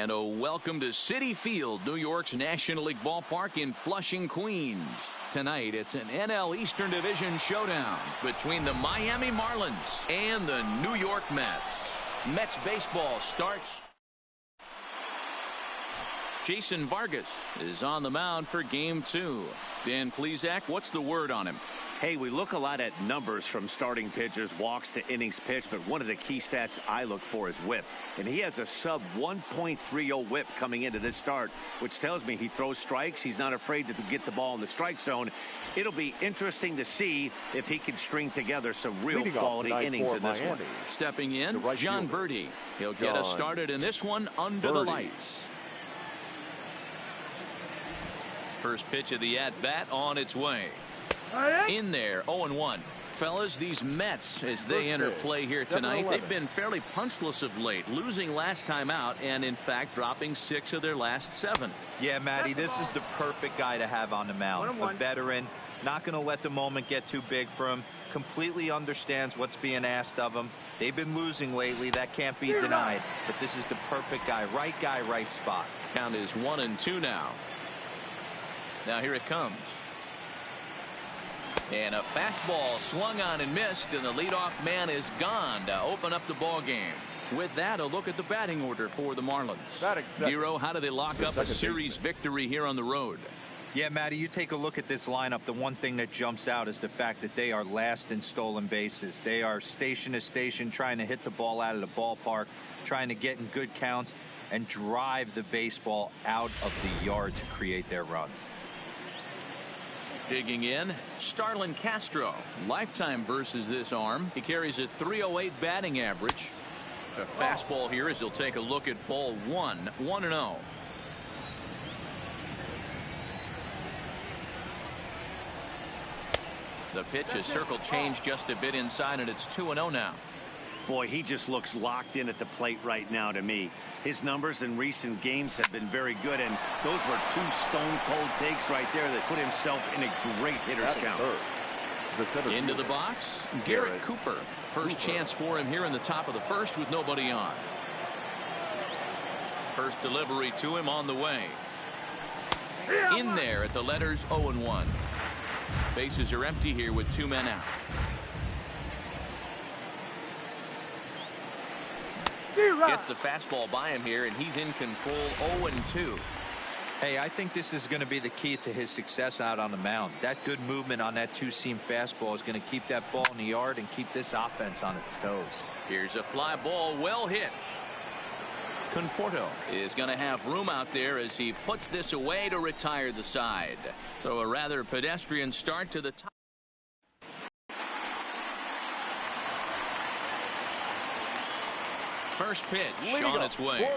And a welcome to Citi Field, New York's National League ballpark in Flushing, Queens. Tonight, it's an NL Eastern Division showdown between the Miami Marlins and the New York Mets. Mets baseball starts. Jason Vargas is on the mound for Game 2. Dan Plesac, what's the word on him? Hey, we look a lot at numbers from starting pitchers, walks to innings pitched, but one of the key stats I look for is whip. And he has a sub 1.30 whip coming into this start, which tells me he throws strikes. He's not afraid to get the ball in the strike zone. It'll be interesting to see if he can string together some real quality innings in this one. Stepping in, John Birdie. He'll get us started in this one under the lights. First pitch of the at-bat on its way. In there, 0-1. Fellas, these Mets, as they enter play here tonight, they've been fairly punchless of late, losing last time out and, in fact, dropping 6 of their last 7. Yeah, Matty, this is the perfect guy to have on the mound. A veteran, not going to let the moment get too big for him, completely understands what's being asked of him. They've been losing lately. That can't be denied. But this is the perfect guy, right spot. Count is 1-2 now. Now here it comes. And a fastball swung on and missed, and the leadoff man is gone to open up the ball game. With that, a look at the batting order for the Marlins. Nero, how do they lock up a series victory here on the road? Yeah, Matty, you take a look at this lineup. The one thing that jumps out is the fact that they are last in stolen bases. They are station to station trying to hit the ball out of the ballpark, trying to get in good counts and drive the baseball out of the yard to create their runs. Digging in, Starlin Castro. Lifetime versus this arm. He carries a .308 batting average. A fastball here as he'll take a look at ball 1. 1-0. The pitch is circle change just a bit inside, and it's 2-0 now. Boy, he just looks locked in at the plate right now to me. His numbers in recent games have been very good, and those were 2 stone-cold takes right there that put himself in a great hitter's count. Into the box, Garrett Cooper. First chance for him here in the top of the first with nobody on. First delivery to him on the way. In there at the letters 0-1. Bases are empty here with 2 men out. Gets the fastball by him here, and he's in control. 0-2. Hey, I think this is going to be the key to his success out on the mound. That good movement on that 2-seam fastball is going to keep that ball in the yard and keep this offense on its toes. Here's a fly ball, well hit. Conforto is going to have room out there as he puts this away to retire the side. So a rather pedestrian start to the top. First pitch on its way.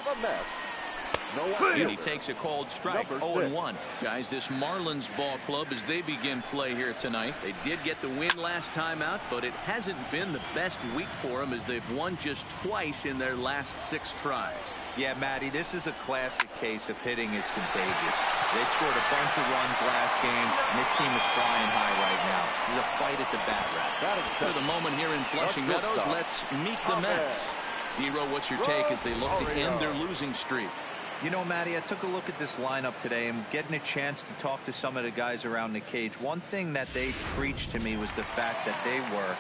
And he takes a cold strike. 0-1. Guys, this Marlins ball club, as they begin play here tonight, they did get the win last time out, but it hasn't been the best week for them as they've won just twice in their last 6 tries. Yeah, Matty, this is a classic case of hitting is contagious. They scored a bunch of runs last game, and this team is flying high right now. There's a fight at the bat rack. For the moment here in Flushing Meadows, let's meet the Mets. Nero, what's your take as they look to end their losing streak? You know, Matty, I took a look at this lineup today and getting a chance to talk to some of the guys around the cage. One thing that they preached to me was the fact that they were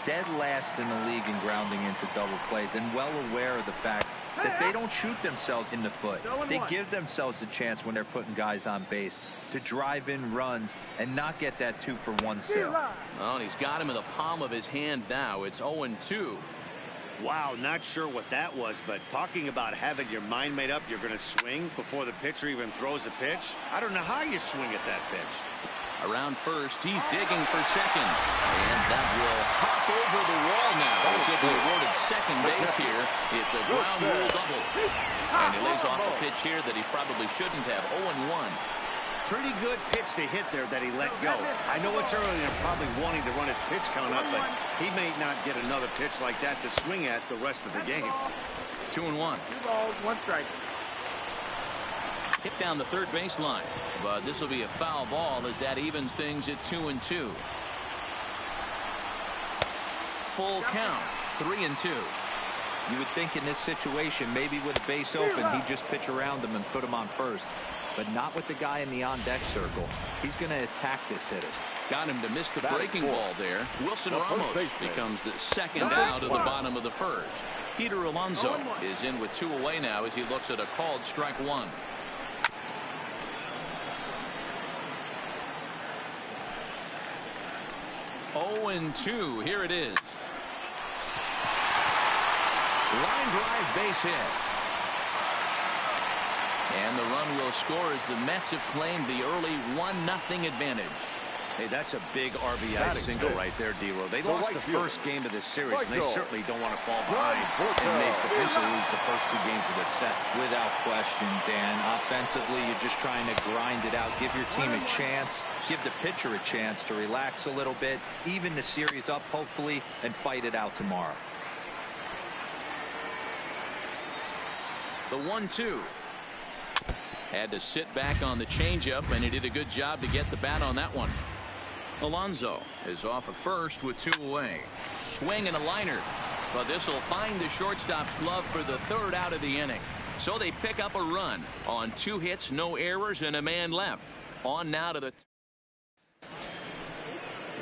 dead last in the league in grounding into double plays, and well aware of the fact that they don't shoot themselves in the foot. They give themselves a chance when they're putting guys on base to drive in runs and not get that 2-for-1 sale. Well, he's got him in the palm of his hand now. It's 0-2. Wow, not sure what that was, but talking about having your mind made up, you're going to swing before the pitcher even throws a pitch. I don't know how you swing at that pitch. Around first, he's digging for second. And that will hop over the wall now. He'll be awarded second base here. It's a ground rule double. And he lays off a pitch here that he probably shouldn't have. 0-1. Pretty good pitch to hit there that he let go. I know it's early and probably wanting to run his pitch count up, but he may not get another pitch like that to swing at the rest of the game. 2-1. 2 balls, 1 strike. Hit down the third baseline, but this will be a foul ball as that evens things at 2-2. Full count, 3-2. You would think in this situation, maybe with a base open, he'd just pitch around him and put him on first. But not with the guy in the on-deck circle. He's going to attack this hitter. Got him to miss the breaking ball there. Wilson Ramos becomes the second out of the bottom of the first. Peter Alonso is in with 2 away now as he looks at a called strike 1. Oh, and 2. Here it is. Line drive, base hit. And the run will score as the Mets have claimed the early 1-0 advantage. Hey, that's a big RBI single right there, D-Row. They lost the first game of this series, and they certainly don't want to fall behind and may potentially lose the first 2 games of this set. Without question, Dan. Offensively, you're just trying to grind it out, give your team a chance, give the pitcher a chance to relax a little bit, even the series up, hopefully, and fight it out tomorrow. The 1-2. Had to sit back on the changeup, and he did a good job to get the bat on that one. Alonso is off at first with 2 away. Swing and a liner, but this will find the shortstop's glove for the 3rd out of the inning. So they pick up a run on 2 hits, no errors, and a man left. On now to the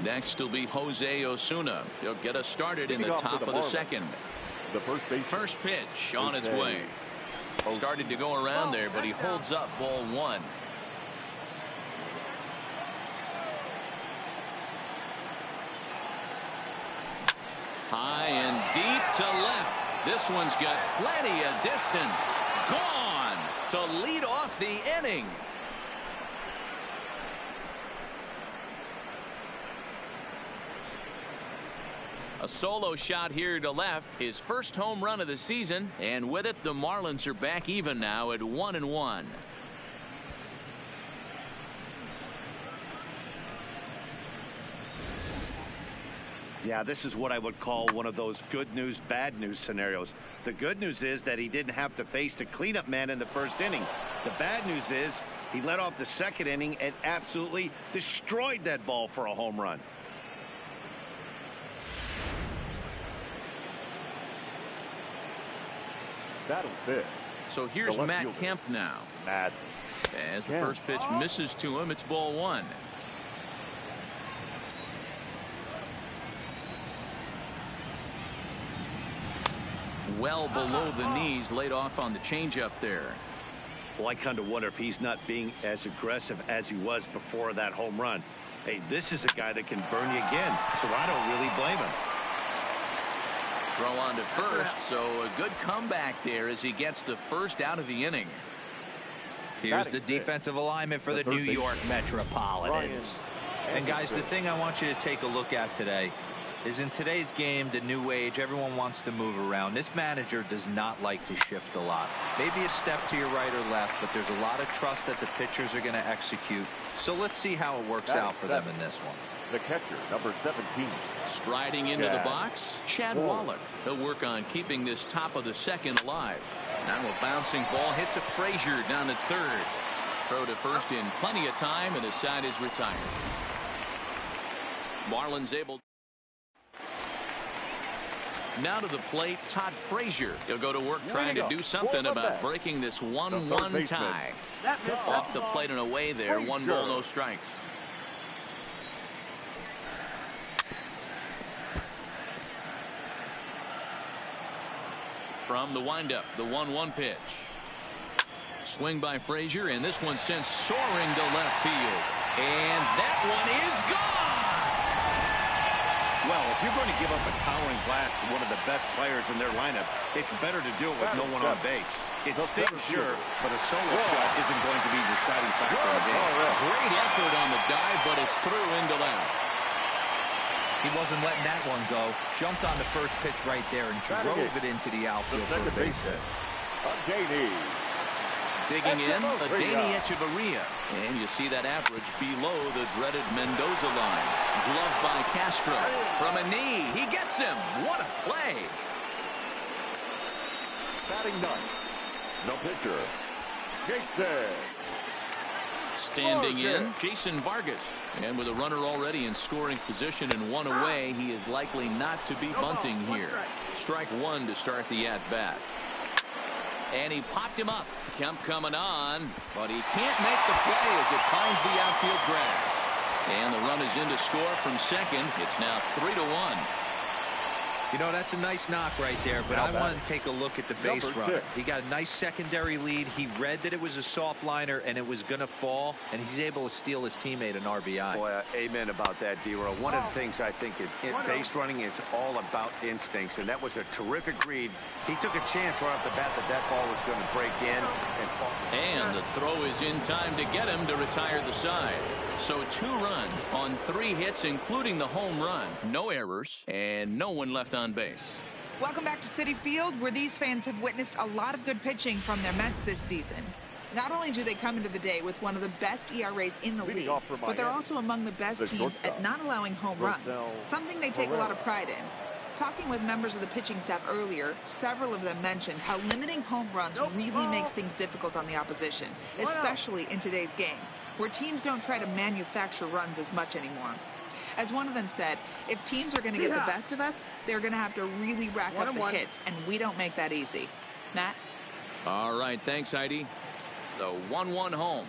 next will be Jose Osuna. He'll get us started in the top of the second. The first pitch on its way. Started to go around there, but he holds up ball 1. High and deep to left. This one's got plenty of distance. Gone to lead off the inning. A solo shot here to left, his first home run of the season, and with it the Marlins are back even now at 1-1. Yeah, this is what I would call one of those good news, bad news scenarios. The good news is that he didn't have to face the cleanup man in the first inning. The bad news is he led off the second inning and absolutely destroyed that ball for a home run. That'll fit. So here's Matt Kemp now. As the first pitch misses to him, it's ball 1. Well below the knees, laid off on the changeup there. Well, I kind of wonder if he's not being as aggressive as he was before that home run. Hey, this is a guy that can burn you again, so I don't really blame him. Throw on to first, so a good comeback there as he gets the first out of the inning. Here's the defensive alignment for the New York Metropolitans. And guys, the thing I want you to take a look at today is in today's game, the new age, everyone wants to move around. This manager does not like to shift a lot. Maybe a step to your right or left, but there's a lot of trust that the pitchers are going to execute. So let's see how it works out for them in this one. The catcher, number 17. Striding into the box, Chad Wallach. He'll work on keeping this top of the second alive. Now a bouncing ball hit to Frazier down at third. Throw to first in plenty of time, and the side is retired. Marlins able. Now to the plate, Todd Frazier. He'll go to work trying to do something about breaking this 1-1 tie. Off the plate and away there, 1 ball, no strikes. From the windup, the 1-1 pitch. Swing by Frazier, and this one sent soaring to left field. And that one is gone! Well, if you're going to give up a towering blast to one of the best players in their lineup, it's better to do it with no one on base. It stings, sure, but a solo shot isn't going to be the deciding factor in the game. Great effort on the dive, but it's through into left. He wasn't letting that one go. Jumped on the first pitch right there and drove it into the outfield for a base hit. Digging in, Adeiny Echeverria. And you see that average below the dreaded Mendoza line. Glove by Castro. From a knee, he gets him. What a play. Batting ninth, the pitcher, Gestion. Standing in, Jason Vargas. And with a runner already in scoring position and one away, he is likely not to be bunting here. Strike one to start the at-bat. And he popped him up. Kemp coming on, but he can't make the play as it finds the outfield grass. And the run is in to score from second. It's now 3-1. You know, that's a nice knock right there, but I wanted to take a look at the base runner. He got a nice secondary lead. He read that it was a soft liner and it was going to fall, and he's able to steal his teammate an RBI. Boy, amen about that, D-Row. One of the things I think in base running is all about instincts, and that was a terrific read. He took a chance right off the bat that ball was going to break in and fall. And the throw is in time to get him to retire the side. So 2 runs on 3 hits, including the home run. No errors, and no one left on base. Welcome back to Citi Field, where these fans have witnessed a lot of good pitching from their Mets this season. Not only do they come into the day with one of the best ERAs in the league, but they're also among the best teams at not allowing home runs, something they take a lot of pride in. Talking with members of the pitching staff earlier, several of them mentioned how limiting home runs really makes things difficult on the opposition, especially in today's game, where teams don't try to manufacture runs as much anymore. As one of them said, if teams are going to get the best of us, they're going to have to really rack up the hits, and we don't make that easy. Matt? All right, thanks, Heidi. The 1-1 home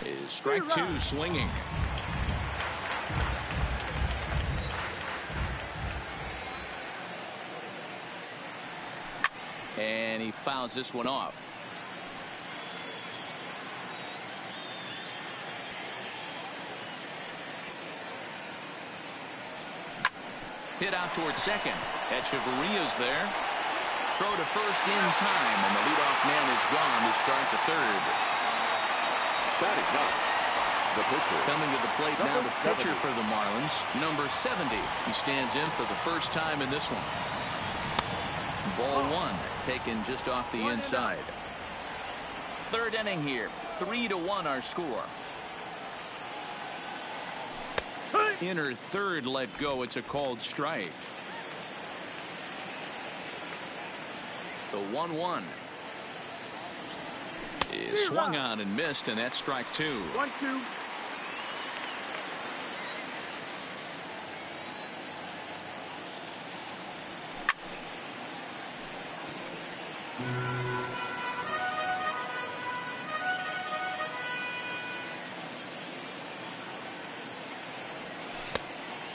is strike 2 swinging. And he fouls this one off. Hit out towards second. Echeverria's there. Throw to first in time, and the leadoff man is gone to start the third. Batting up, the pitcher. Coming to the plate now, the pitcher for the Marlins, number 70. He stands in for the first time in this one. Ball 1, taken just off the inside. Third inning here, 3-1 our score. Inner third let go. It's a called strike. The 1-1 is swung on and missed, and that's strike 2. 1-2.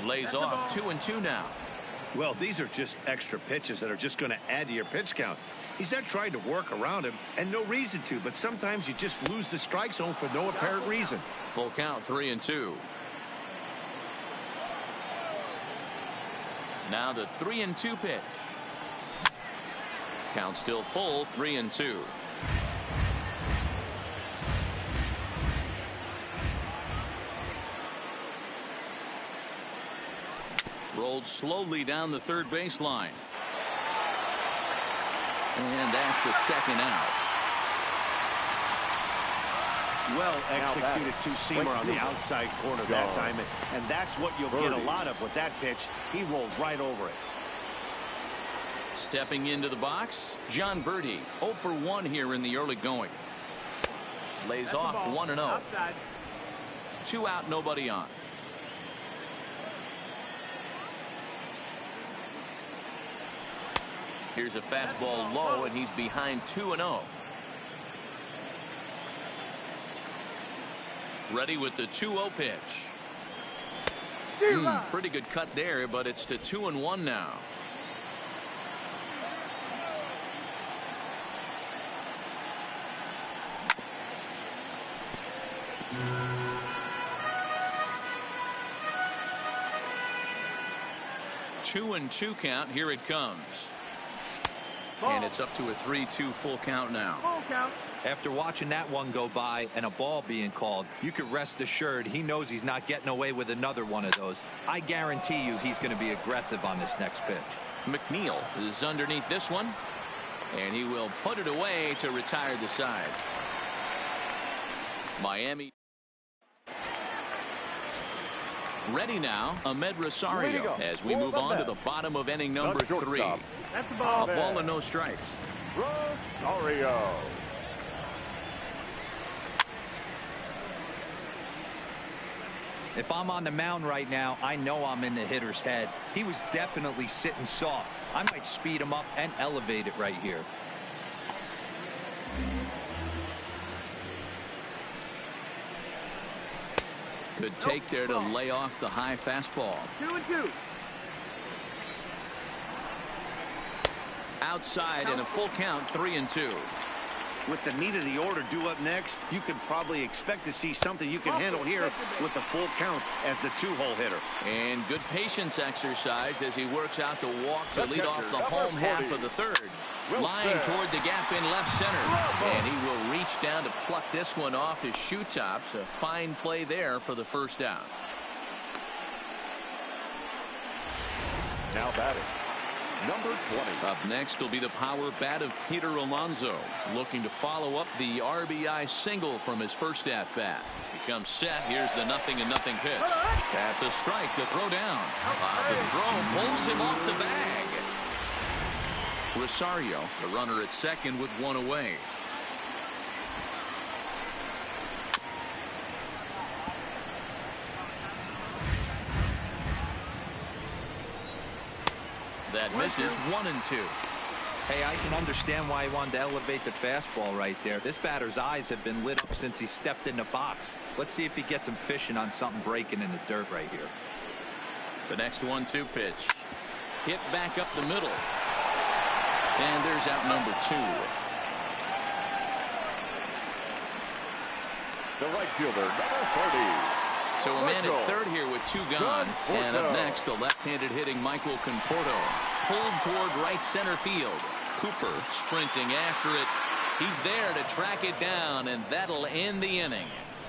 Lays off 2-2 now. Well, these are just extra pitches that are just going to add to your pitch count. He's not trying to work around him, and no reason to, but sometimes you just lose the strike zone for no apparent reason. Full count, 3-2. Now the 3-2 pitch. Count still full, 3-2. Rolled slowly down the third baseline. And that's the second out. Well executed two-seamer on the outside corner that time, and that's what you'll get a lot of with that pitch. He rolled right over it. Stepping into the box, John Birdie, 0 for 1 here in the early going. Lays off 1-0. 2 out, nobody on. Here's a fastball low, and he's behind 2-0. Ready with the 2-0 pitch. Pretty good cut there, but it's to 2-1 now. Two and 2 count. Here it comes. And it's up to a 3-2 full count now. Full count. After watching that one go by and a ball being called, you could rest assured he knows he's not getting away with another one of those. I guarantee you he's going to be aggressive on this next pitch. McNeil is underneath this one, and he will put it away to retire the side. Miami ready now. Ahmed Rosario as we move on to the bottom of inning number 3. That's the ball. A ball and no strikes. If I'm on the mound right now, I know I'm in the hitter's head. He was definitely sitting soft. I might speed him up and elevate it right here. Good take there to lay off the high fastball. 2-2. Outside in a full count, 3-2. With the meat of the order due up next, you could probably expect to see something you can handle here with the full count as the 2-hole hitter. And good patience exercised as he works out the walk to lead off the home half of the third. Lying toward the gap in left center. And he will reach down to pluck this one off his shoe tops. A fine play there for the first out. Now batting, number 20. Up next will be the power bat of Peter Alonso, looking to follow up the RBI single from his first at bat. He comes set. Here's the 0-0 pitch. That's a strike to throw down. The throw pulls him off the bag. Rosario, the runner at second with one away. That misses 1-2. Hey, I can understand why he wanted to elevate the fastball right there. This batter's eyes have been lit up since he stepped in the box. Let's see if he gets him fishing on something breaking in the dirt right here. The next 1-2 pitch. Hit back up the middle. And there's out number 2. The right fielder, number 30. So a man at third here with 2 gone. And up next, the left-handed hitting Michael Conforto. Pulled toward right center field. Cooper sprinting after it. He's there to track it down, and that'll end the inning.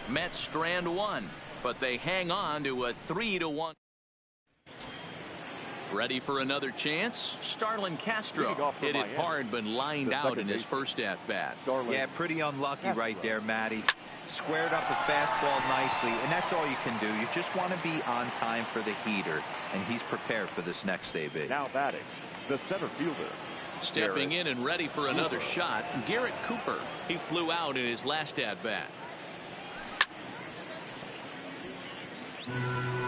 Mets strand 1, but they hang on to a 3-1. Ready for another chance? Starlin Castro hit it hard but lined out in his first at-bat. Yeah, pretty unlucky right there, Matty. Squared up the fastball nicely, and that's all you can do. You just want to be on time for the heater, and he's prepared for this next AB. Now batting, the center fielder. Stepping in and ready for another shot, Garrett Cooper. He flew out in his last at-bat.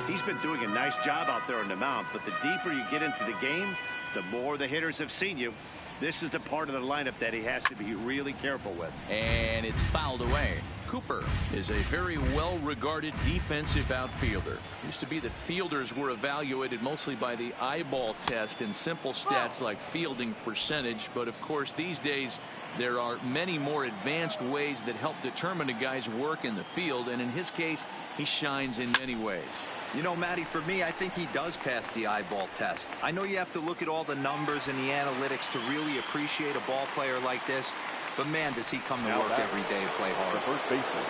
He's been doing a nice job out there on the mound, but the deeper you get into the game, the more the hitters have seen you. This is the part of the lineup that he has to be really careful with. And it's fouled away. Cooper is a very well-regarded defensive outfielder. Used to be that fielders were evaluated mostly by the eyeball test and simple stats like fielding percentage. But of course, these days, there are many more advanced ways that help determine a guy's work in the field. And in his case, he shines in many ways. You know, Matty, for me, I think he does pass the eyeball test. I know you have to look at all the numbers and the analytics to really appreciate a ball player like this. But, man, does he come to work every day and play hard. The first baseman,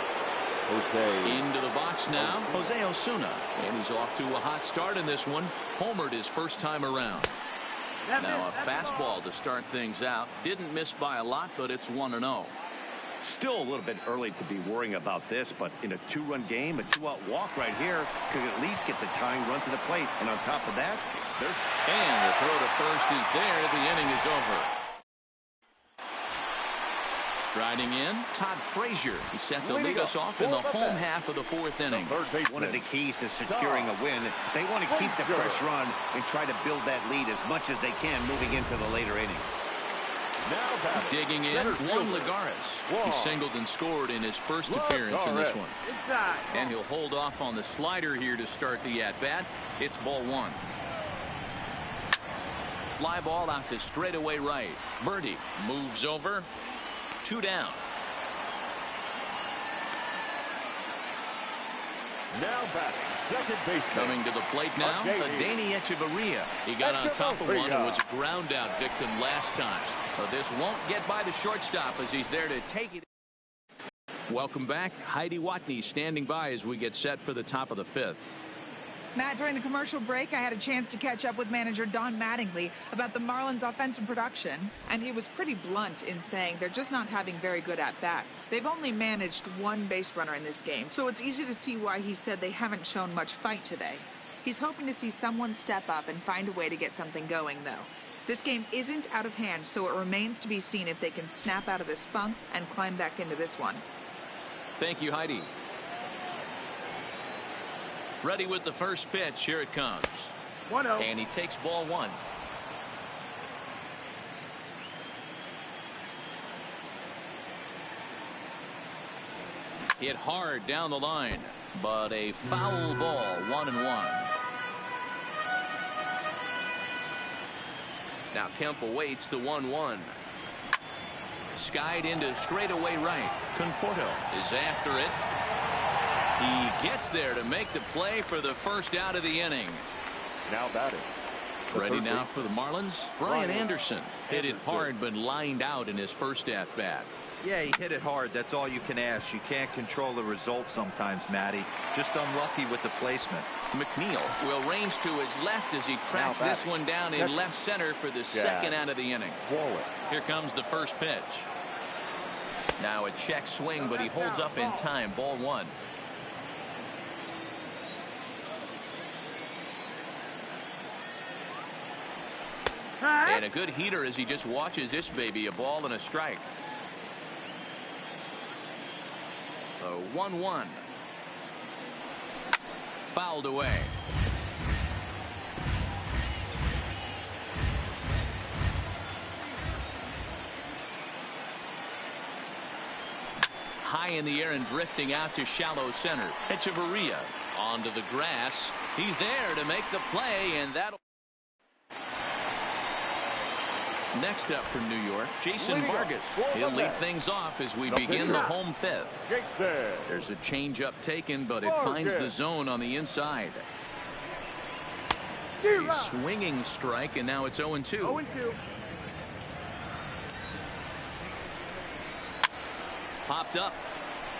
Jose. Into the box now, Jose Osuna. And he's off to a hot start in this one. Homered his first time around. Now a fastball to start things out. Didn't miss by a lot, but it's 1-0. Still a little bit early to be worrying about this, but in a 2-run game, a 2-out walk right here could at least get the tying run to the plate. And on top of that, there's... And the throw to first is there. The inning is over. Striding in, Todd Frazier. He set to lead us off in the home half of the 4th inning. One of the keys to securing a win, they want to keep the fresh run and try to build that lead as much as they can moving into the later innings. Digging in, Juan Lagares. He singled and scored in his first appearance in this one. And he'll hold off on the slider here to start the at-bat. It's ball 1. Fly ball out to straightaway right. Birdie moves over. 2 down. Now batting, second base. Coming to the plate now, Adeiny Echeverria. He got on top of one and was a ground out victim last time. But this won't get by the shortstop as he's there to take it. Welcome back. Heidi Watney standing by as we get set for the top of the 5th. Matt, during the commercial break, I had a chance to catch up with manager Don Mattingly about the Marlins' offensive production, and he was pretty blunt in saying they're just not having very good at-bats. They've only managed 1 base runner in this game, so it's easy to see why he said they haven't shown much fight today. He's hoping to see someone step up and find a way to get something going, though. This game isn't out of hand, so it remains to be seen if they can snap out of this funk and climb back into this one. Thank you, Heidi. Ready with the first pitch. Here it comes. 1-0. And he takes ball one. Hit hard down the line, but a foul ball. 1-1. Now Kemp awaits the 1-1. Skied into straightaway right. Conforto is after it. He gets there to make the play for the first out of the inning. Now batting. Ready now for the Marlins. Brian Anderson hit it hard but lined out in his first at bat. Yeah, he hit it hard. That's all you can ask. You can't control the result sometimes, Matty. Just unlucky with the placement. McNeil will range to his left as he tracks this one down in left center for the second out of the inning. Here comes the first pitch. Now a check swing, but he holds up in time. Ball one. And a good heater as he just watches this baby. A ball and a strike. So 1-1. Fouled away. High in the air and drifting out to shallow center. Echeverria onto the grass. He's there to make the play, and that'll. Next up from New York, Jason Vargas. He'll lead things off as we begin the home fifth. There's a changeup taken, but it finds the zone on the inside. A swinging strike, and now it's 0-2. 0-2. Popped up.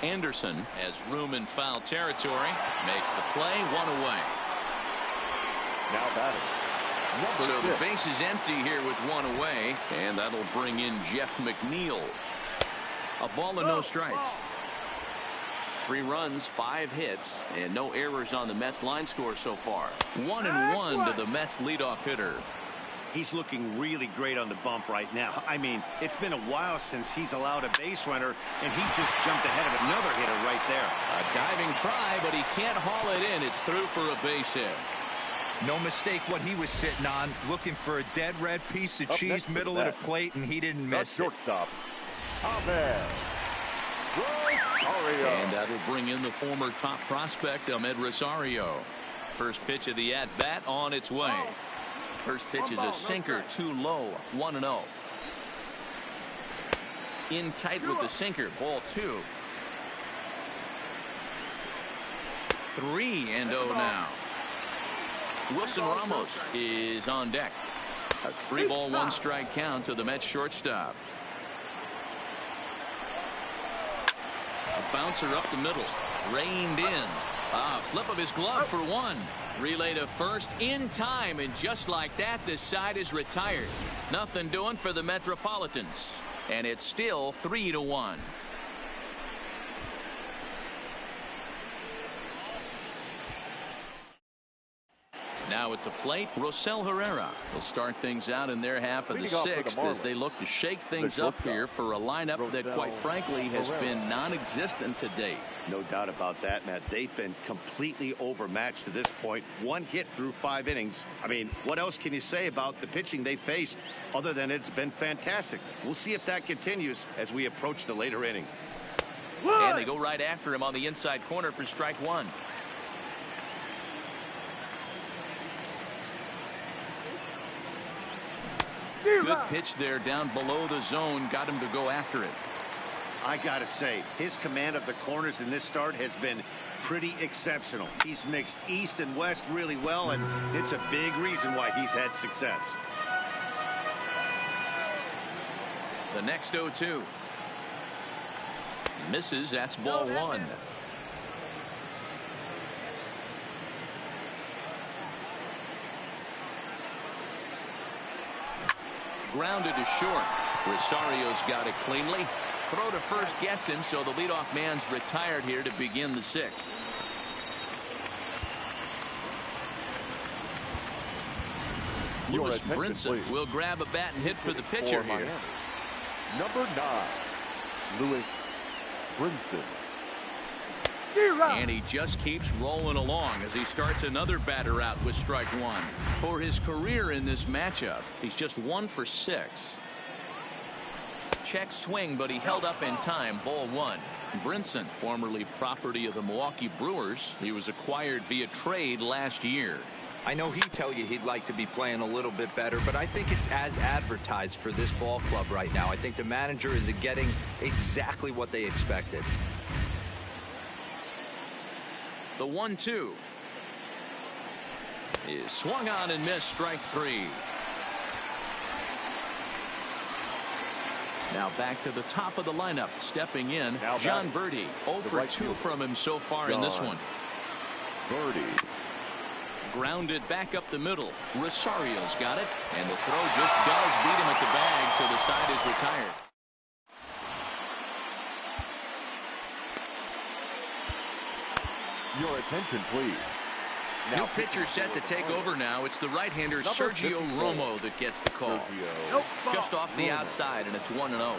Anderson has room in foul territory. Makes the play. One away. Now batting. So the base is empty here with one away, and that'll bring in Jeff McNeil. A ball and no strikes. 3 runs, 5 hits, and no errors on the Mets line score so far. 1-1 to the Mets leadoff hitter. He's looking really great on the bump right now. I mean, it's been a while since he's allowed a base runner, and he just jumped ahead of another hitter right there. A diving try, but he can't haul it in. It's through for a base hit. No mistake what he was sitting on, looking for a dead red piece of cheese middle of the plate, and he didn't miss it. Shortstop. Ahmed Rosario. And that'll bring in the former top prospect, Ahmed Rosario. First pitch of the at-bat on its way. First pitch is a sinker, too low. 1-0. In tight with the sinker. Ball 2. 3-0 now. Wilson Ramos is on deck. A 3-ball 1-strike count to the Mets shortstop. A bouncer up the middle. Reined in. Flip of his glove for one. Relay to first in time, and just like that, this side is retired. Nothing doing for the Metropolitans. And it's still 3-1. Now at the plate, Rosell Herrera will start things out in their half of the 6th as they look to shake things up here for a lineup that, quite frankly, has been non-existent to date. No doubt about that, Matt. They've been completely overmatched to this point. 1 hit through 5 innings. I mean, what else can you say about the pitching they faced other than it's been fantastic? We'll see if that continues as we approach the later inning. And they go right after him on the inside corner for strike 1. Good pitch there down below the zone. Got him to go after it. I gotta say, his command of the corners in this start has been pretty exceptional. He's mixed east and west really well, and it's a big reason why he's had success. The next 0-2. Misses. That's ball 1. Grounded to short. Rosario's got it cleanly. Throw to first gets him, so the leadoff man's retired here to begin the 6th. Lewis Brinson will grab a bat and hit for the pitcher here. Number 9, Lewis Brinson. And he just keeps rolling along as he starts another batter out with strike one. For his career in this matchup, he's just 1 for 6. Check swing, but he held up in time. Ball 1. Brinson, formerly property of the Milwaukee Brewers. He was acquired via trade last year. I know he'd tell you he'd like to be playing a little bit better, but I think it's as advertised for this ball club right now. I think the manager is getting exactly what they expected. The 1-2 is swung on and missed. Strike 3. Now back to the top of the lineup. Stepping in, John Birdie. 0 for 2 from him so far in this one. Birdie. Grounded back up the middle. Rosario's got it, and the throw just does beat him at the bag, so the side is retired. Your attention, please. New pitcher set to take over now. It's the right-hander Sergio Romo that gets the call. Just off the outside, and it's 1-0.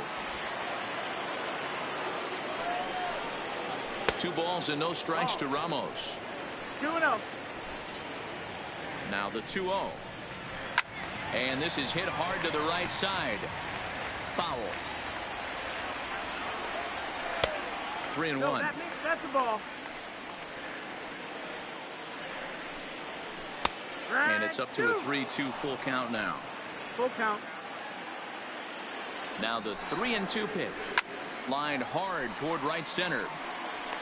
2 balls and no strikes to Ramos. 2-0. Now the 2-0. And this is hit hard to the right side. Foul. 3-1. No, that's the ball. And it's up to a 3-2 full count now. Full count. Now the 3-2 pitch. Lined hard toward right center.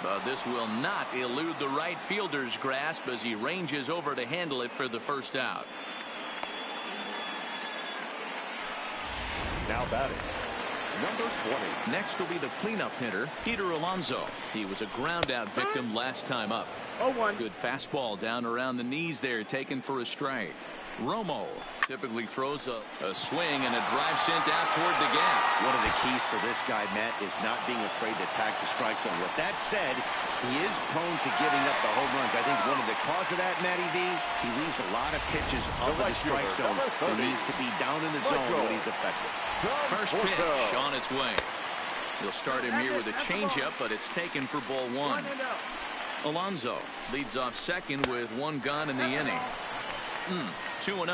But this will not elude the right fielder's grasp as he ranges over to handle it for the first out. Now batting, number 20. Next will be the cleanup hitter, Peter Alonso. He was a ground out victim last time up. 0-1. Good fastball down around the knees there, taken for a strike. Romo typically throws a swing and a drive sent out toward the gap. One of the keys for this guy, Matt, is not being afraid to attack the strike zone. With that said, he is prone to giving up the home runs. I think one of the cause of that, Matty V, he leaves a lot of pitches up in the strike zone. He needs to be down in the zone when he's effective. First pitch on its way. He'll start him here with a changeup, but it's taken for ball 1. Alonso leads off second with 1 gone in the inning. 2-0.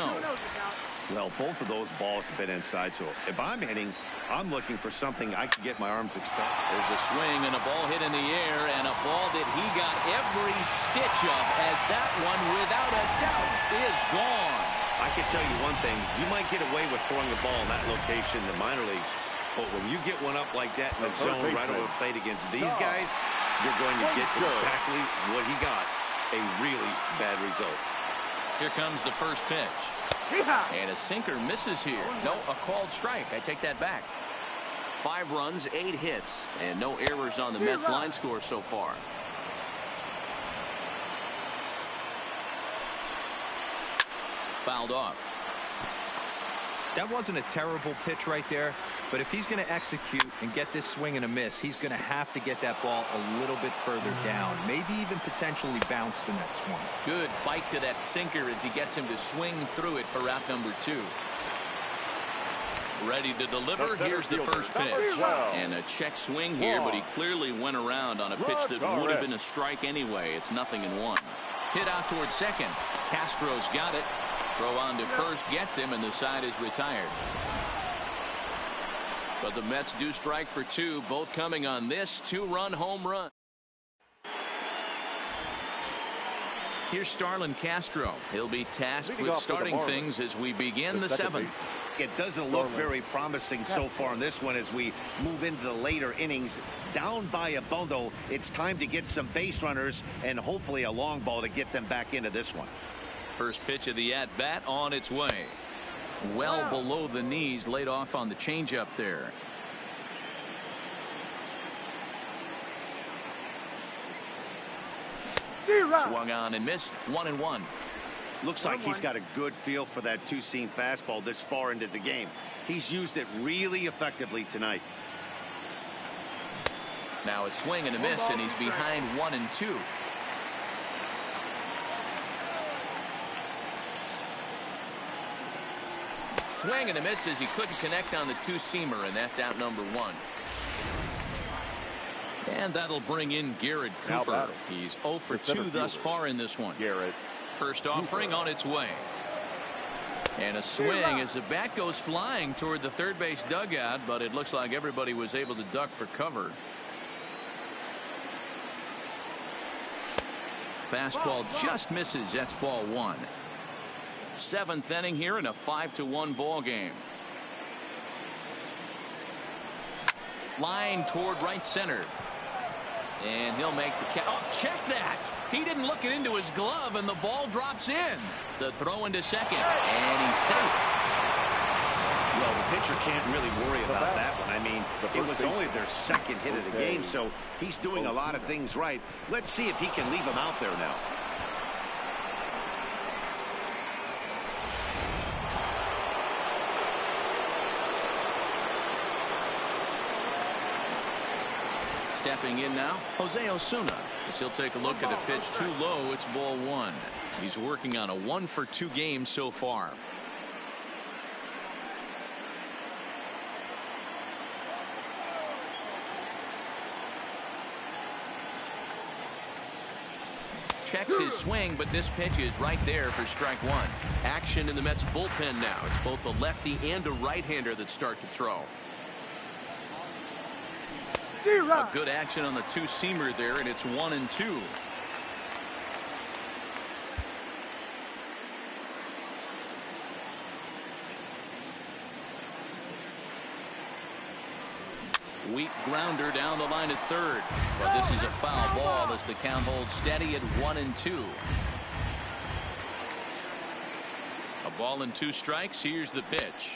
Well, both of those balls have been inside, so if I'm hitting, I'm looking for something I can get my arms extended. There's a swing and a ball hit in the air, and a ball that he got every stitch of, as that one, without a doubt, is gone. I can tell you one thing, you might get away with throwing a ball in that location in the minor leagues, but when you get one up like that in the zone right over the plate against these guys, you're going to get exactly what he got, a really bad result. Here comes the first pitch. And a sinker misses here. No, a called strike. I take that back. 5 runs, 8 hits, and no errors on the Mets line score so far. Fouled off. That wasn't a terrible pitch right there, but if he's going to execute and get this swing and a miss, he's going to have to get that ball a little bit further down, maybe even potentially bounce the next one. Good fight to that sinker as he gets him to swing through it for out number 2. Ready to deliver. Here's the first pitch. And a check swing here, but he clearly went around on a pitch that would have been a strike anyway. It's 0-1. Hit out towards second. Castro's got it. Throw on to first gets him, and the side is retired. But the Mets do strike for 2, both coming on this 2-run home run. Here's Starlin Castro. He'll be tasked with starting things as we begin the 7th. It doesn't look very promising so far in this one as we move into the later innings. Down by a bundle, it's time to get some base runners and hopefully a long ball to get them back into this one. First pitch of the at-bat on its way. Well below the knees, laid off on the changeup there. Swung on and missed. 1-1. Looks like he's got a good feel for that two-seam fastball this far into the game. He's used it really effectively tonight. Now it's swing and a miss, and he's behind 1-2. Swing and a miss as he couldn't connect on the two-seamer, and that's out number 1. And that'll bring in Garrett Cooper. He's 0 for 2 thus far in this one. Garrett. First offering on its way. And a swing as the bat goes flying toward the third base dugout, but it looks like everybody was able to duck for cover. Fastball just misses. That's ball 1. 7th inning here in a 5-1 ball game. Line toward right center. And he'll make the catch. Oh, check that. He didn't look it into his glove, and the ball drops in. The throw into second, and he's safe. Well, the pitcher can't really worry about that one. I mean, it was only their second hit of the game, so he's doing a lot of things right. Let's see if he can leave him out there now. Stepping in now, Jose Osuna. As he'll take a look at a pitch too low. It's ball 1. He's working on a 1 for 2 game so far. Checks his swing, but this pitch is right there for strike 1. Action in the Mets bullpen now. It's both a lefty and a right-hander that start to throw. A good action on the two-seamer there, and it's 1-2. Weak grounder down the line at third. But this is a foul ball as the count holds steady at 1-2. A ball and 2 strikes. Here's the pitch.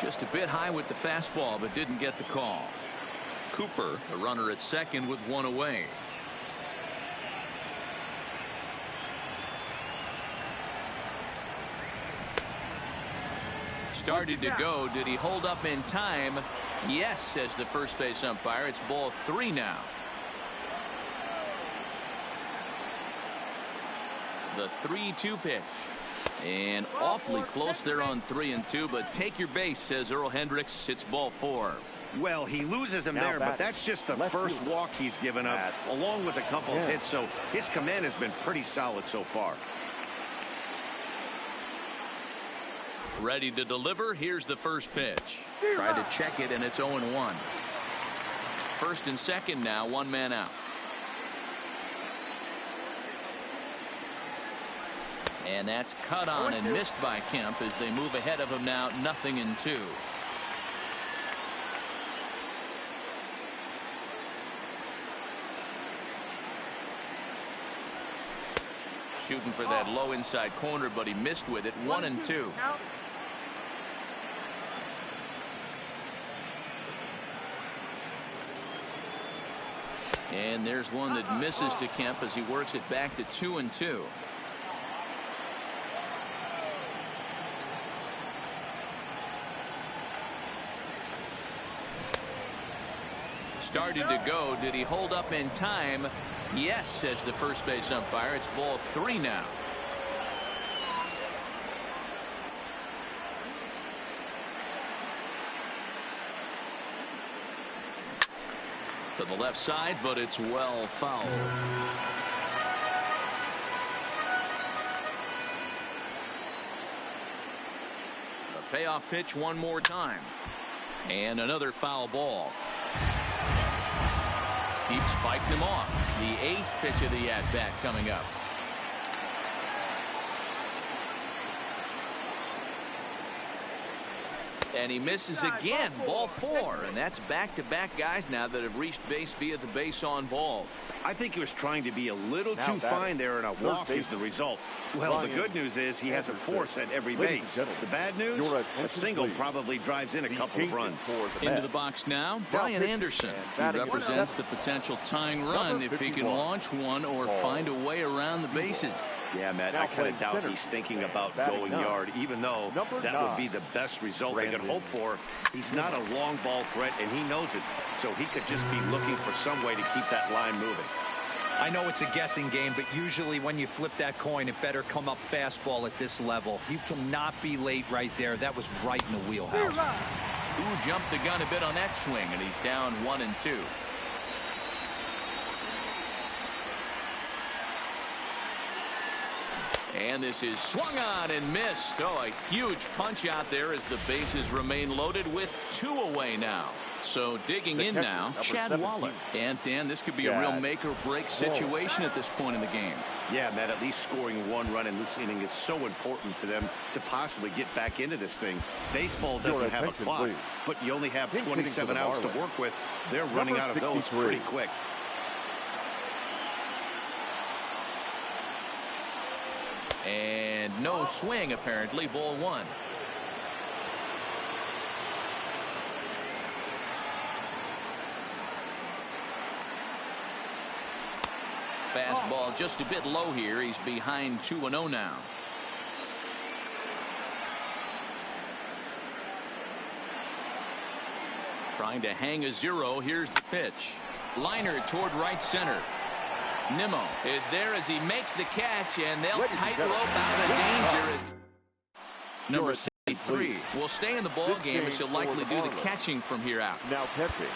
Just a bit high with the fastball, but didn't get the call. Cooper, a runner at second with 1 away. Started to go. Did he hold up in time? Yes, says the first base umpire. It's ball 3 now. The 3-2 pitch. And awfully close there on 3-2, but take your base, says Earl Hendricks. It's ball 4. Well, he loses him there, but that's just the first walk he's given up, along with a couple of hits, so his command has been pretty solid so far. Ready to deliver. Here's the first pitch. Try to check it, and it's 0-1. First and second now, 1 man out. And that's cut on and missed by Kemp as they move ahead of him now, 0-2. Shooting for that low inside corner, but he missed with it. 1-2. And there's one that misses to Kemp as he works it back to 2-2. Started to go. Did he hold up in time? Yes, says the first base umpire. It's ball 3 now. To the left side, but it's well fouled. The payoff pitch one more time. And another foul ball. Keeps fighting him off. The 8th pitch of the at-bat coming up. And he misses again. Ball 4. And that's back-to-back guys now that have reached base via the base on ball. I think he was trying to be a little too fine there, and a walk is the result. Well, the good news is he has a force at every base. The bad news, a single probably drives in a couple of runs. Into the box now, Brian Anderson. He represents the potential tying run if he can launch one or find a way around the bases. Yeah, Matt, I kind of doubt he's thinking about going yard, even though that would be the best result they could hope for. He's not a long ball threat, and he knows it, so he could just be looking for some way to keep that line moving. I know it's a guessing game, but usually when you flip that coin, it better come up fastball at this level. You cannot be late right there. That was right in the wheelhouse. Ooh, jumped the gun a bit on that swing, and he's down 1-2. And this is swung on and missed. Oh, a huge punch out there as the bases remain loaded with 2 away now. So digging in now, Chad Waller. And Dan, this could be a real make or break situation at this point in the game. Yeah, Matt, at least scoring 1 run in this inning is so important to them to possibly get back into this thing. Baseball doesn't have a clock, but you only have 27 outs to work with. They're running out of those pretty quick. And no swing, apparently. Ball 1. Fastball just a bit low here. He's behind 2-0 now. Trying to hang a 0. Here's the pitch. Liner toward right center. Nimmo is there as he makes the catch, and they'll tightrope out of danger. As number 63 will stay in the ball game as he'll likely do the catching from here out. Now catching,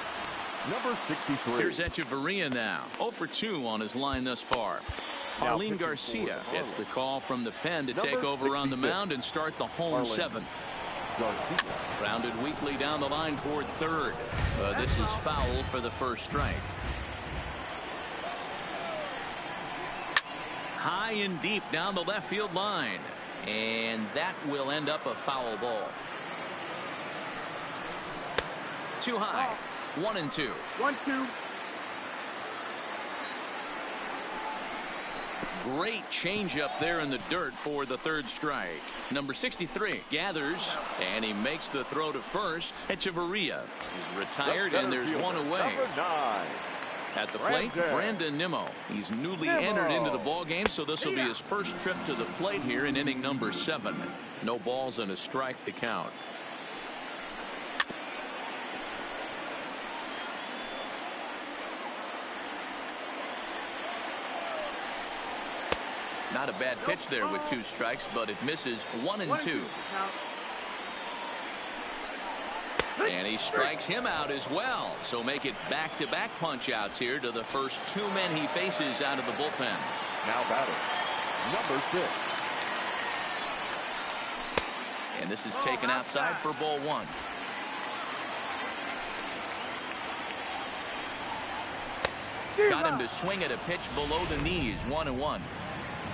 number 63. Here's Echeverria now. 0 for 2 on his line thus far. Arlene Garcia gets the call from the pen to take over on the mound and start the home 7. Grounded weakly down the line toward third. This is foul for the first strike. High and deep down the left field line. And that will end up a foul ball. Too high. 1-2. 1-2. Great change up there in the dirt for the third strike. Number 63 gathers, and he makes the throw to first. Echeverria is retired, and there's 1 away. Number 9. At the plate, Brandon Nimmo. He's newly entered into the ball game, so this will be his first trip to the plate here in inning number 7. No balls and a strike to count. Not a bad pitch there with 2 strikes, but it misses. 1-2. And he strikes him out as well. So make it back-to-back punch-outs here to the first 2 men he faces out of the bullpen. Now batting, number 6. And this is taken outside for ball 1. Got him to swing at a pitch below the knees. 1-1.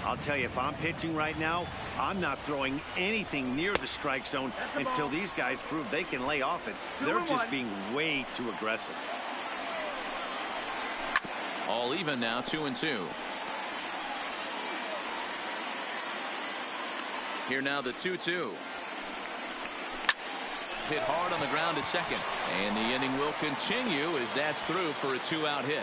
I'll tell you, if I'm pitching right now, I'm not throwing anything near the strike zone until these guys prove they can lay off it. They're just being way too aggressive. All even now, 2-2. Here now the 2-2. Hit hard on the ground to second. And the inning will continue as that's through for a 2-out hit.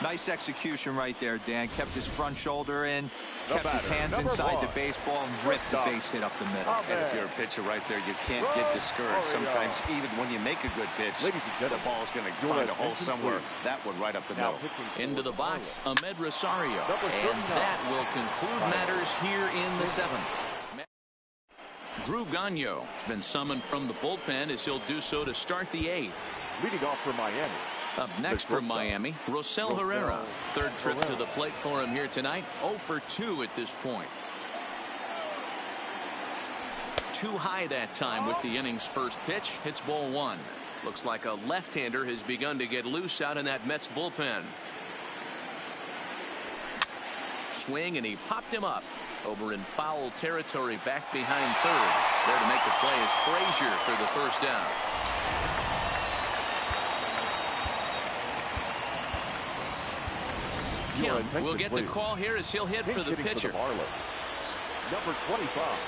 Nice execution right there, Dan. Kept his front shoulder in, kept his hands inside the baseball, and ripped the base hit up the middle. And if you're a pitcher right there, you can't get discouraged. Sometimes even when you make a good pitch, the ball's going to find a hole somewhere. That one right up the middle. Into the box, Ahmed Rosario. And that will conclude matters here in the 7th. Drew Gagno has been summoned from the bullpen as he'll do so to start the 8th. Leading off for Miami. Up next from Miami, Rosell Herrera. Third trip to the plate for him here tonight. 0 for 2 at this point. Too high that time with the inning's first pitch. Hits ball 1. Looks like a left-hander has begun to get loose out in that Mets bullpen. Swing, and he popped him up. Over in foul territory back behind third. There to make the play is Frazier for the first down. Kim will get the call here as he'll hit for the pitcher. Number 25.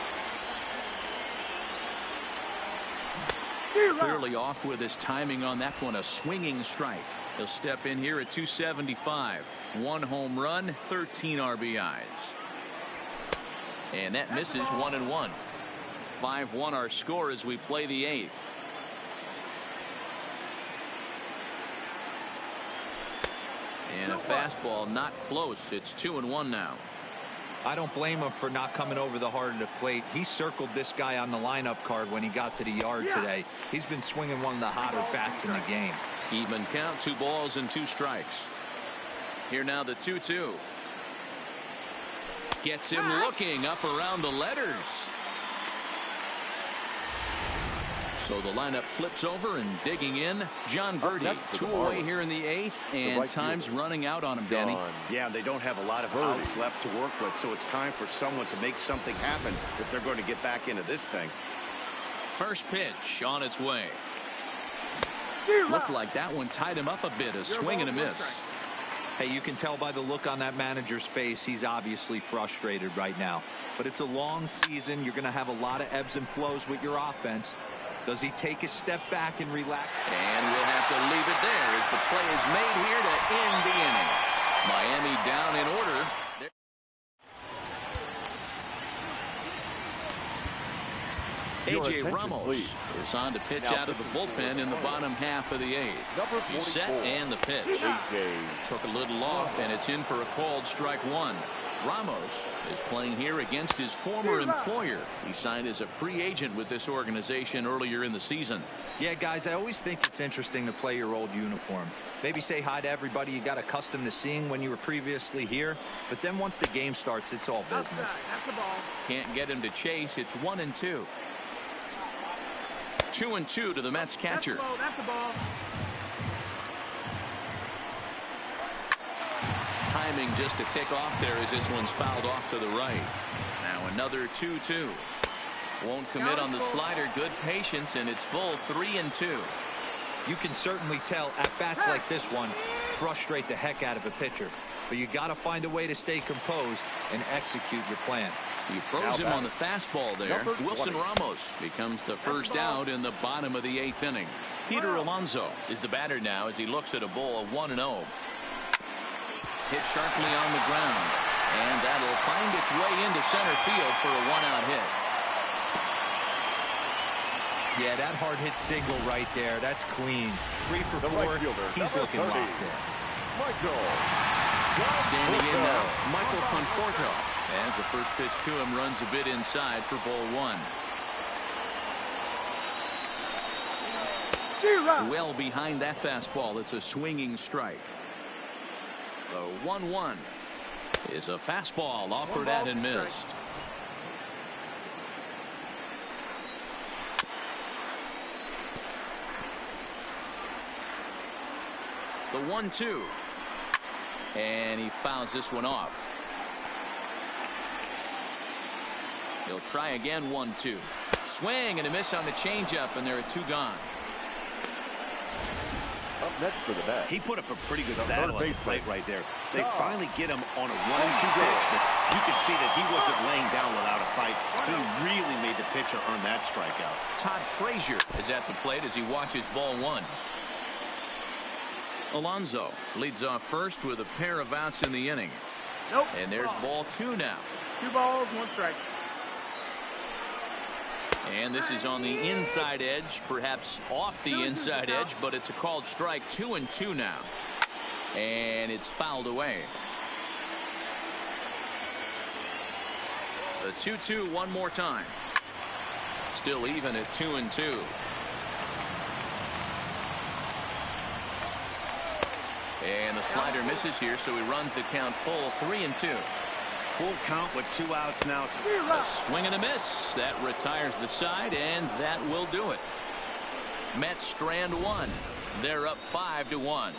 Clearly off with his timing on that one. A swinging strike. He'll step in here at 275. 1 home run, 13 RBIs. And that misses. 1-1. 5-1 our score as we play the 8th. And a fastball not close. It's 2-1 now. I don't blame him for not coming over the heart of the plate. He circled this guy on the lineup card when he got to the yard today. He's been swinging one of the hotter bats in the game. Even count, 2 balls and 2 strikes. Here now the 2-2. Gets him looking up around the letters. So the lineup flips over and digging in. John Birdie, 2 away here in the 8th, and time's running out on him, Danny. Yeah, they don't have a lot of outs left to work with, so it's time for someone to make something happen if they're going to get back into this thing. First pitch on its way. Looked like that one tied him up a bit. A swing and a miss. Hey, you can tell by the look on that manager's face, he's obviously frustrated right now. But it's a long season. You're going to have a lot of ebbs and flows with your offense. Does he take a step back and relax? And we'll have to leave it there as the play is made here to end the inning. Miami down in order. A.J. Ramos is on to pitch out of the bullpen in the bottom half of the 8th. He's set and the pitch. Took a little off, and it's in for a called strike 1. Ramos is playing here against his former employer. He signed as a free agent with this organization earlier in the season. Yeah, guys, I always think it's interesting to play your old uniform. Maybe say hi to everybody you got accustomed to seeing when you were previously here. But then once the game starts, it's all business. That's the ball. Can't get him to chase. It's 1-2. 2-2 to the Mets catcher. That's the ball. Timing just to tick off there as this one's fouled off to the right. Now another 2-2. Won't commit on the slider. Good patience, and it's full 3-2. You can certainly tell at bats like this one frustrate the heck out of a pitcher. But you got to find a way to stay composed and execute your plan. He throws him on the fastball there. Wilson Ramos becomes the first out in the bottom of the 8th inning. Peter Alonso is the batter now as he looks at a ball of 1-0. Hit sharply on the ground, and that'll find its way into center field for a 1-out hit. Yeah, that hard hit single right there. That's clean. 3 for 4. He's looking locked in. Standing in now, Michael Conforto, as the first pitch to him runs a bit inside for ball 1. Well behind that fastball. It's a swinging strike. The 1-1 is a fastball offered at and missed. The 1-2. And he fouls this one off. He'll try again. 1-2. Swing and a miss on the changeup, and there are 2 gone. Up next for the bat. He put up a pretty good battle on the plate right there. They finally get him on a 1-2 pitch, but you could see that he wasn't laying down without a fight. He really made the pitcher earn that strikeout. Todd Frazier is at the plate as he watches ball 1. Alonso leads off first with a pair of outs in the inning. And there's ball 2 now. 2 balls, 1 strike. And this is on the inside edge, perhaps off the inside edge, but it's a called strike. 2-2 now. And it's fouled away. The 2-2 one more time. Still even at 2-2. And the slider misses here, so he runs the count full. 3-2. Full count with 2 outs now. A swing and a miss. That retires the side, and that will do it. Mets strand 1. They're up 5-1.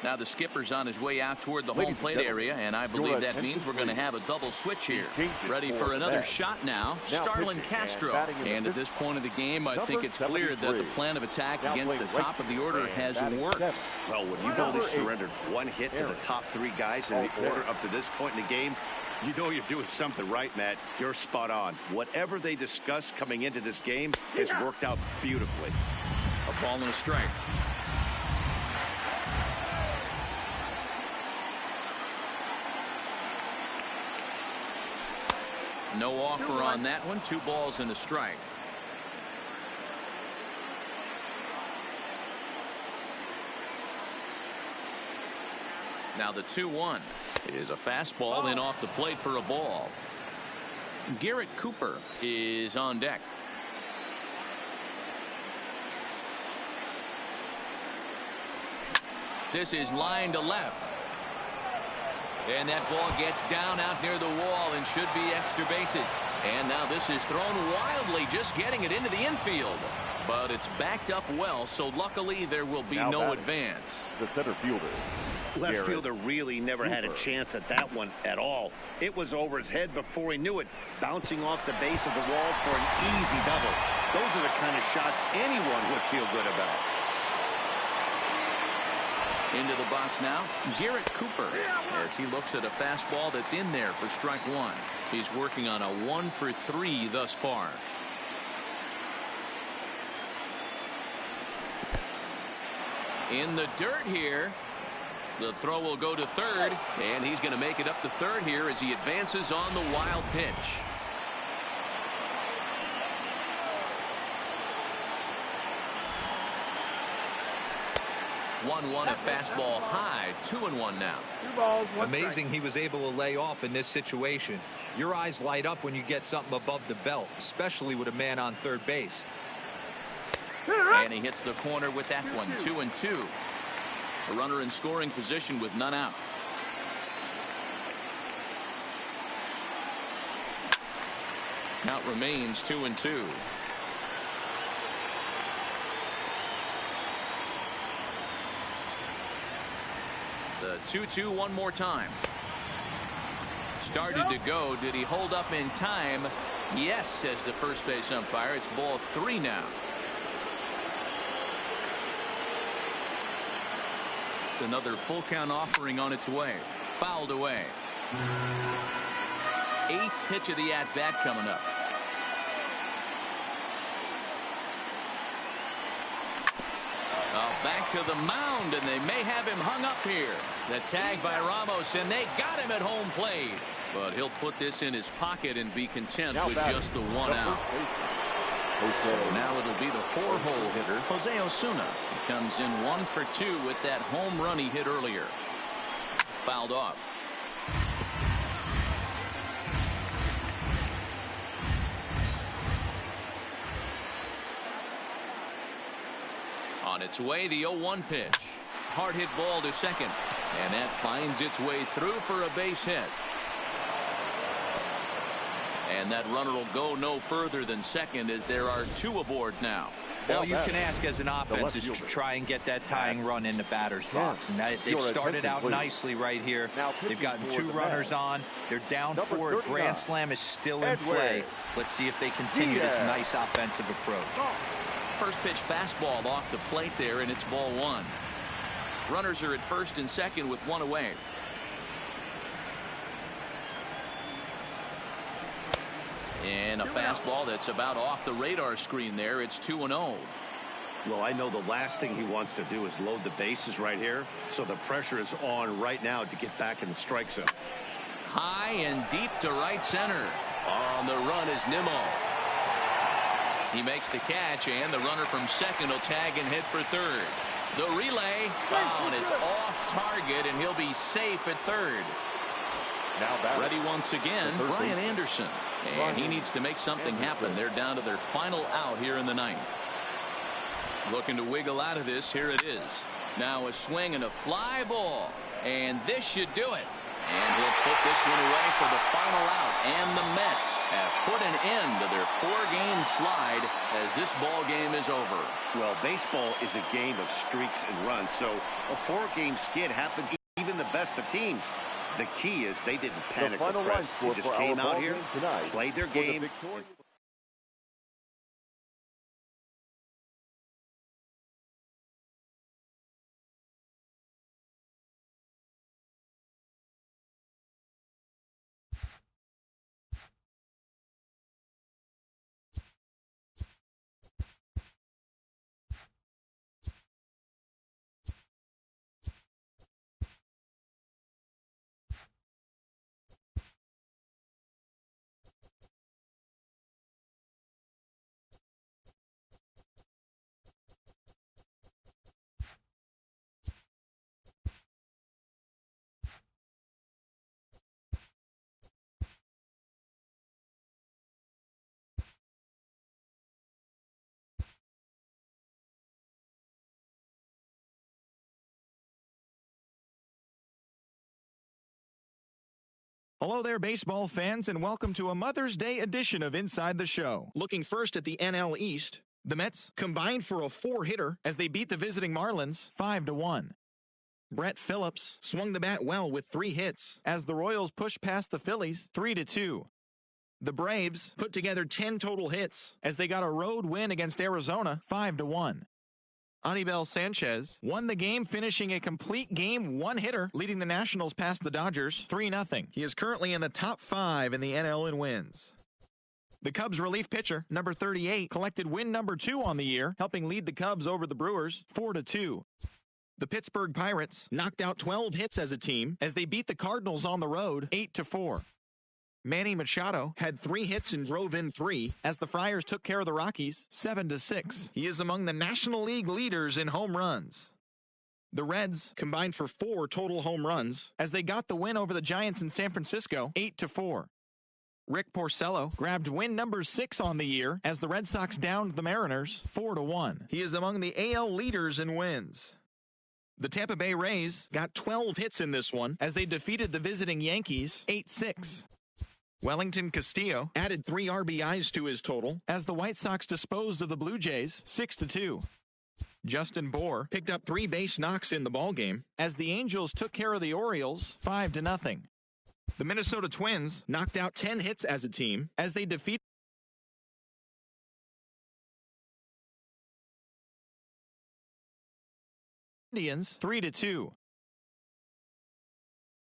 Now the skipper's on his way out toward the home plate area, and I believe that means we're going to have a double switch here. Ready for another shot now. Starlin Castro. And at this point of the game, I think it's clear that the plan of attack against the top of the order has worked. Well, when you've only surrendered 1 hit to the top 3 guys in the order up to this point in the game, you know you're doing something right, Matt. You're spot on. Whatever they discussed coming into this game has worked out beautifully. A ball and a strike. No offer on that one. 2 balls and a strike. Now the 2-1 is a fastball in off the plate for a ball. Garrett Cooper is on deck. This is line to left. And that ball gets down out near the wall and should be extra bases. And now this is thrown wildly, just getting it into the infield. But it's backed up well, so luckily there will be no advance. The center fielder. Left fielder really never had a chance at that one at all. It was over his head before he knew it, bouncing off the base of the wall for an easy double. Those are the kind of shots anyone would feel good about. Into the box now, Garrett Cooper, as he looks at a fastball that's in there for strike one. He's working on a 1-for-3 thus far. In the dirt here. The throw will go to third, and he's going to make it up to third here as he advances on the wild pitch. One, a fastball high, 2-1 now. 2 balls, 1 Amazing he was able to lay off in this situation. Your eyes light up when you get something above the belt, especially with a man on third base. And he hits the corner with that one, 2-2. A runner in scoring position with none out. Count remains 2-2. The 2-2 one more time. Started to go. Did he hold up in time? Yes, says the first base umpire. It's ball 3 now. Another full count offering on its way. Fouled away. 8th pitch of the at-bat coming up. Back to the mound, and they may have him hung up here. The tag by Ramos, and they got him at home plate. But he'll put this in his pocket and be content with just the 1 out. So now it'll be the 4-hole hitter, Jose Osuna. He comes in 1 for 2 with that home run he hit earlier. Fouled off. On its way, the 0-1 pitch. Hard hit ball to second. And that finds its way through for a base hit. And that runner will go no further than second as there are 2 aboard now. All you can ask as an offense is to try and get that tying run in the batter's box. And they've started out nicely right here. They've gotten 2 runners on. They're down 4. Grand slam is still in play. Let's see if they continue this nice offensive approach. First pitch fastball off the plate there, and it's ball 1. Runners are at first and second with 1 away. And a fastball that's about off the radar screen there. It's 2-0. Well, I know the last thing he wants to do is load the bases right here. So the pressure is on right now to get back in the strike zone. High and deep to right center. On the run is Nimmo. He makes the catch, and the runner from second will tag and hit for third. The relay, and it's off target, and he'll be safe at third. Now ready once again, Brian Anderson. And he needs to make something happen. They're down to their final out here in the 9th. Looking to wiggle out of this. Here it is. Now a swing and a fly ball. And this should do it. And he'll put this one away for the final out. And the Mets have put an end to their 4-game slide as this ball game is over. Well, baseball is a game of streaks and runs. So a 4-game skid happens even the best of teams. The key is they didn't panic or press. They just came out here, played their game. Hello there, baseball fans, and welcome to a Mother's Day edition of Inside the Show. Looking first at the NL East, the Mets combined for a 4-hitter as they beat the visiting Marlins 5-1. Brett Phillips swung the bat well with 3 hits as the Royals pushed past the Phillies 3-2. The Braves put together 10 total hits as they got a road win against Arizona 5-1. Anibal Sanchez won the game, finishing a complete game 1-hitter, leading the Nationals past the Dodgers 3-0. He is currently in the top 5 in the NL in wins. The Cubs relief pitcher, number 38, collected win number 2 on the year, helping lead the Cubs over the Brewers 4-2. The Pittsburgh Pirates knocked out 12 hits as a team as they beat the Cardinals on the road 8-4. Manny Machado had 3 hits and drove in 3 as the Friars took care of the Rockies 7-6. He is among the National League leaders in home runs. The Reds combined for 4 total home runs as they got the win over the Giants in San Francisco 8-4. Rick Porcello grabbed win number 6 on the year as the Red Sox downed the Mariners 4-1. He is among the AL leaders in wins. The Tampa Bay Rays got 12 hits in this one as they defeated the visiting Yankees 8-6. Wellington Castillo added 3 RBIs to his total as the White Sox disposed of the Blue Jays 6-2. Justin Bour picked up 3 base knocks in the ballgame as the Angels took care of the Orioles 5-0. The Minnesota Twins knocked out 10 hits as a team as they defeated Indians 3-2.